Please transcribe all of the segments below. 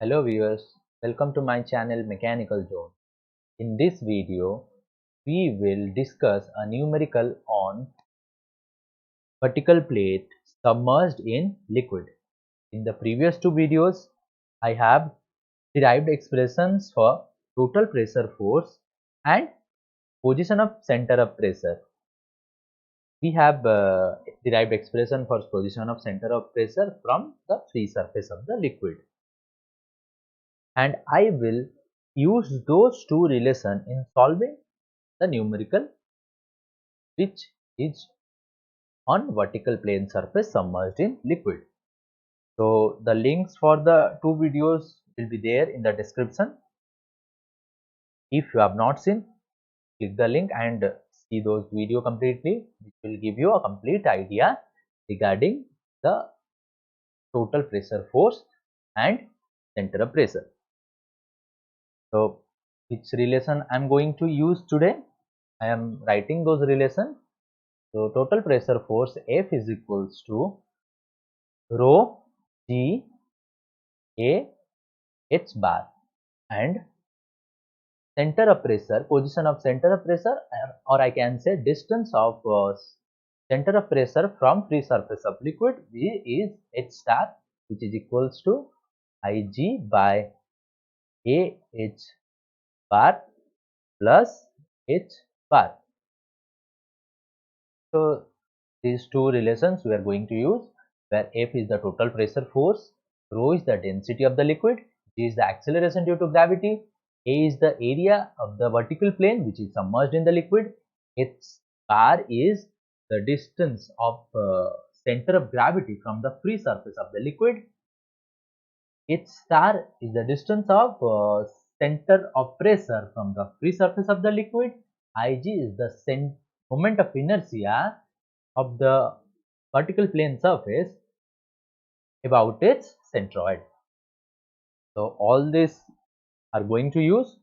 Hello viewers, welcome to my channel Mechanical Zone. In this video, we will discuss a numerical on vertical plate submerged in liquid. In the previous two videos, I have derived expressions for total pressure force and position of center of pressure. We have derived expression for position of center of pressure from the free surface of the liquid. And I will use those two relations in solving the numerical which is on vertical plane surface submerged in liquid. So the links for the two videos will be there in the description. If you have not seen, click the link and see those video completely, which will give you a complete idea regarding the total pressure force and center of pressure. So which relation I am going to use today? I am writing those relations. So total pressure force F is equals to rho G A H bar, and center of pressure, position of center of pressure, or I can say distance of center of pressure from free surface of liquid is H star, which is equals to Ig by AH bar plus H bar. So these two relations we are going to use, where F is the total pressure force, rho is the density of the liquid, G is the acceleration due to gravity, A is the area of the vertical plane which is submerged in the liquid, H bar is the distance of center of gravity from the free surface of the liquid, H star is the distance of center of pressure from the free surface of the liquid, Ig is the moment of inertia of the vertical plane surface about its centroid. So all these are going to use.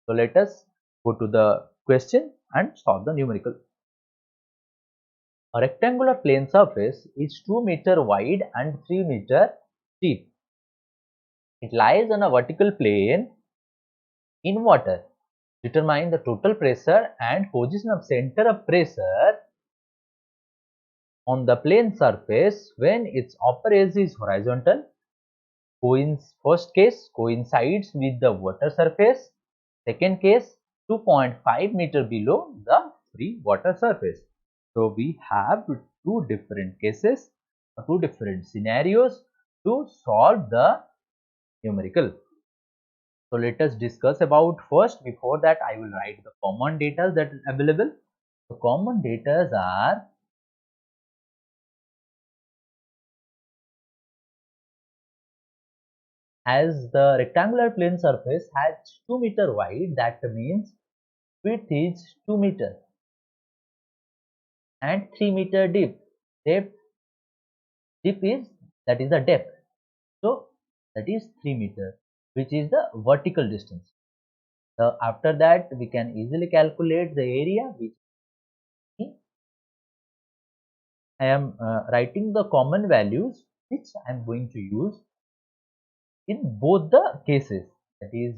So let us go to the question and solve the numerical. A rectangular plane surface is 2 meter wide and 3 meter deep. It lies on a vertical plane in water. Determine the total pressure and position of center of pressure on the plane surface when its upper edge is horizontal. First case coincides with the water surface. Second case 2.5 meter below the free water surface. So we have two different cases, two different scenarios to solve the numerical. So let us discuss about first. Before that, I will write the common data that is available. The common data are as the rectangular plane surface has 2 meter wide, that means width is 2 meter and 3 meter deep. Deep is, that is the depth. So that is 3 meter, which is the vertical distance. So after that we can easily calculate the area, which I am writing the common values which I am going to use in both the cases. That is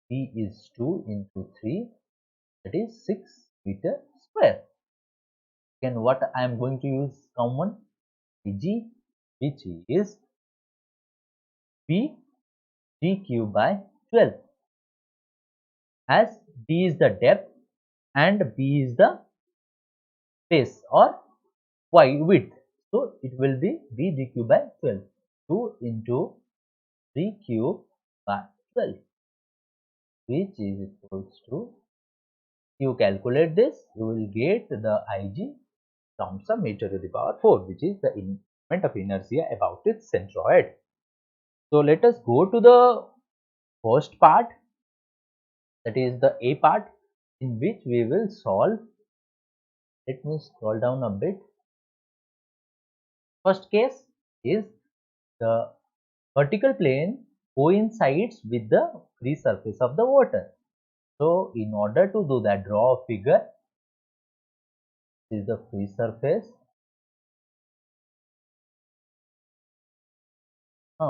B is 2 into 3, that is 6 meter square. Again, what I am going to use common G, which is B dq by 12, as D is the depth and B is the space or width. So it will be B dq by 12, 2 into 3 cube by 12, which is equals to, you calculate this, you will get the Ig terms of meter to the power 4, which is the moment of inertia about its centroid. So let us go to the first part, that is the A part, in which we will solve. Let me scroll down a bit. First case is the vertical plane coincides with the free surface of the water. So in order to do that, draw a figure. This is the free surface.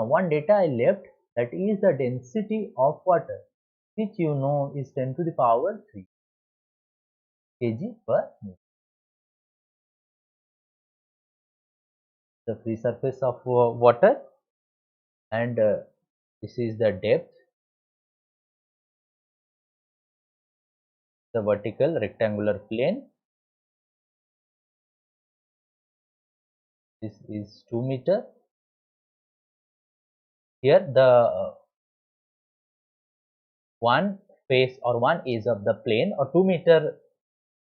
One data I left, that is the density of water, which you know is 10 to the power 3 kg per meter. The free surface of water, and this is the depth, the vertical rectangular plane. This is 2 meter. Here the one face or one edge of the plane, or 2 meter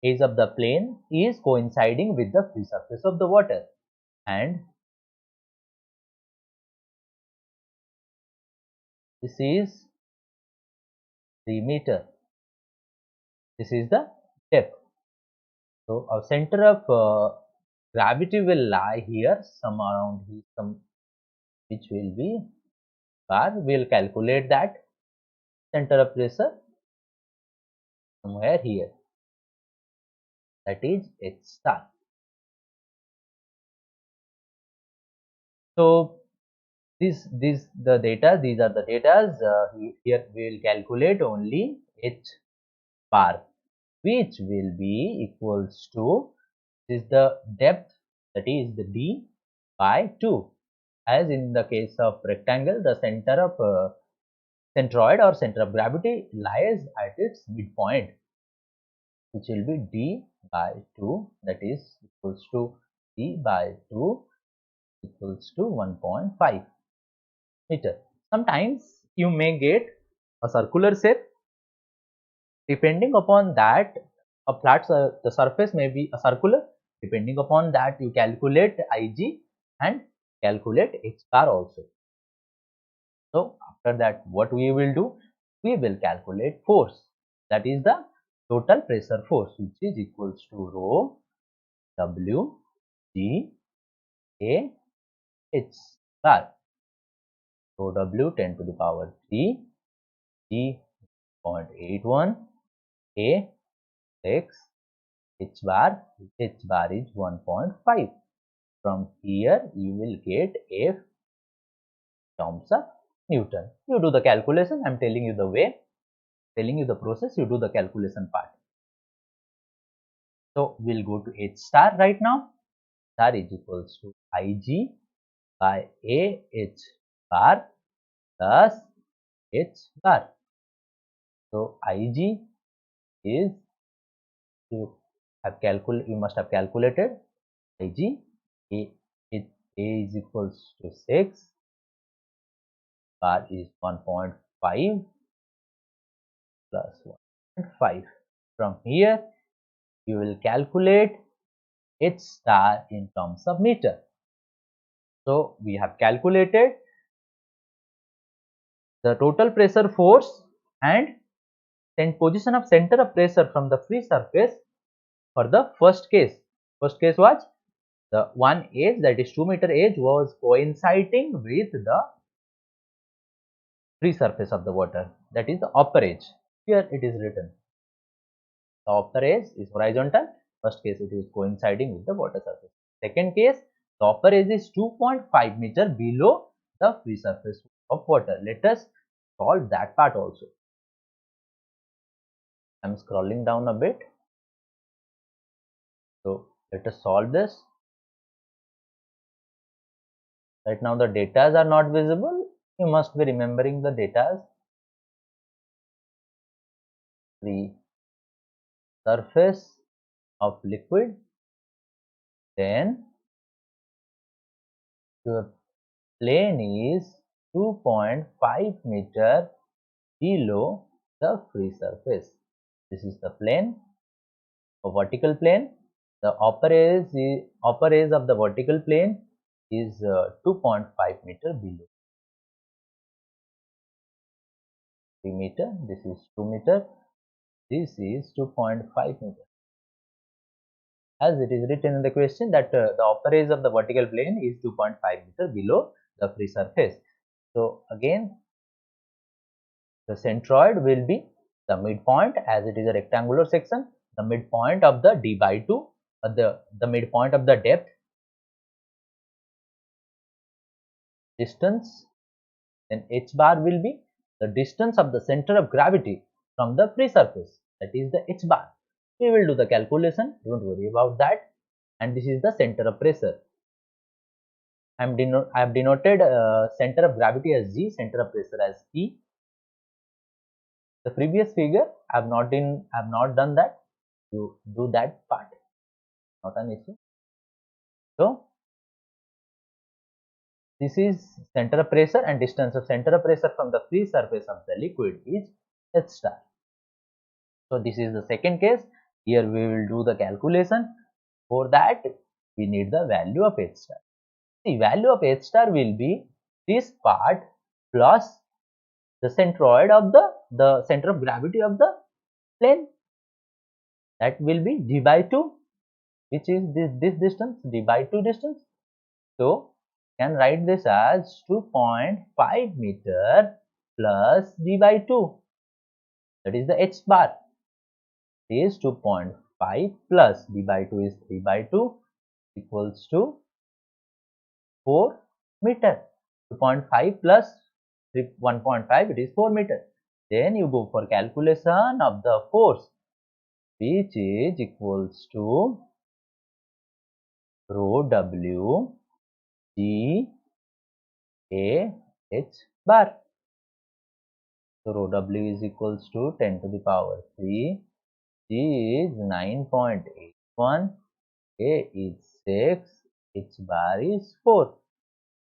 edge of the plane, is coinciding with the free surface of the water, and this is 3 meter. This is the depth. So our center of gravity will lie here, some around here, some which will be bar. We will calculate that center of pressure somewhere here, that is H star. So these the data, these are the data. Here we will calculate only H bar, which will be equals to, this is the depth, that is the d by 2. As in the case of rectangle, the center of centroid or center of gravity lies at its midpoint, which will be d by 2, that is equals to d by 2 equals to 1.5 meter. Sometimes you may get a circular shape. Depending upon that, a flat the surface may be a circular. Depending upon that, you calculate Ig and calculate H bar also. So after that, what we will do? We will calculate force. That is the total pressure force, which is equals to rho W G A H bar. Rho W 10 to the power 3, G 0.81, A 6, H bar is 1.5. From here you will get F terms of Newton. You do the calculation. I am telling you the way, telling you the process. You do the calculation part. So we'll go to H star right now. Star is equals to Ig by AH bar plus H bar. So Ig is, you must have calculated Ig. A is equals to 6, bar is 1.5 plus 1.5. From here you will calculate H star in terms of meter. So we have calculated the total pressure force and position of center of pressure from the free surface for the first case. First case was the one edge, that is 2 meter edge, was coinciding with the free surface of the water, that is the upper edge. Here it is written, the upper edge is horizontal. First case it is coinciding with the water surface. Second case, the upper edge is 2.5 meter below the free surface of water. Let us solve that part also. I am scrolling down a bit. So let us solve this. Right now the datas are not visible. You must be remembering the datas. The surface of liquid, then your plane is 2.5 meter below the free surface. This is the plane, a vertical plane. The upper edge of the vertical plane is 2.5 meter below 3 meter. This is 2 meter. This is 2.5 meter. As it is written in the question that the upper edge of the vertical plane is 2.5 meter below the free surface. So again, the centroid will be the midpoint, as it is a rectangular section, the midpoint of the d by 2, the midpoint of the depth distance, then h bar will be the distance of the center of gravity from the free surface, that is the h bar. We will do the calculation, don't worry about that. And this is the center of pressure. I have denoted center of gravity as G, center of pressure as E. The previous figure I have not done that. You do that part, not an issue. So this is center of pressure, and distance of center of pressure from the free surface of the liquid is h star. So this is the second case. Here we will do the calculation. For that we need the value of h star. The value of h star will be this part plus the centroid of the center of gravity of the plane, that will be d by 2, which is this distance, d by 2 distance. So can write this as 2.5 meter plus d by 2, that is the h bar, is 2.5 plus d by 2 is 3 by 2 equals to 4 meter. 2.5 plus 1.5, it is 4 meter. Then you go for calculation of the force, which is equals to rho w g a h bar. So rho w is equals to 10 to the power 3, g is 9.81, a is 6, h bar is 4.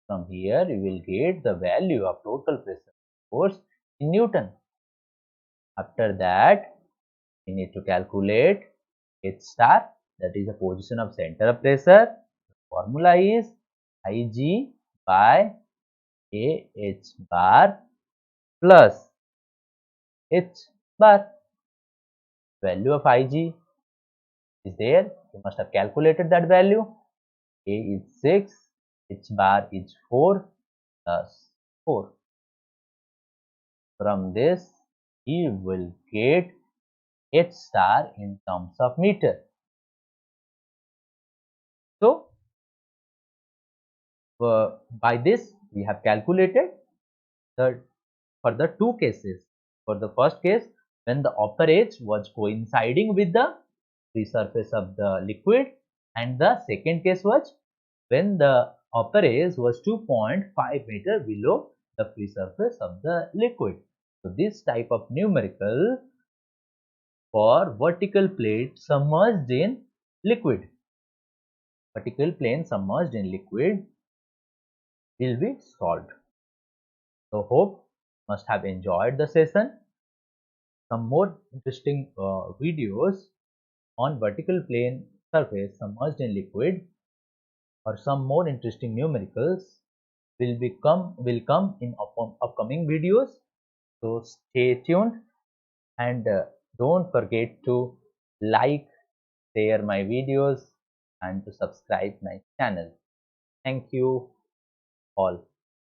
From here you will get the value of total pressure force in Newton. After that we need to calculate h star, that is the position of center of pressure. The formula is Ig by AH bar plus H bar. Value of Ig is there, you must have calculated that value. A is 6, H bar is 4 plus 4. From this you will get H star in terms of meter. So by this we have calculated the for the two cases. For the first case, when the upper edge was coinciding with the free surface of the liquid, and the second case was when the upper edge was 2.5 meter below the free surface of the liquid. So this type of numerical for vertical plate submerged in liquid, vertical plane submerged in liquid, will be solved. So hope must have enjoyed the session. Some more interesting videos on vertical plane surface submerged in liquid, or some more interesting numericals will come in upcoming videos. So stay tuned, and don't forget to like, share my videos, and to subscribe my channel. Thank you all.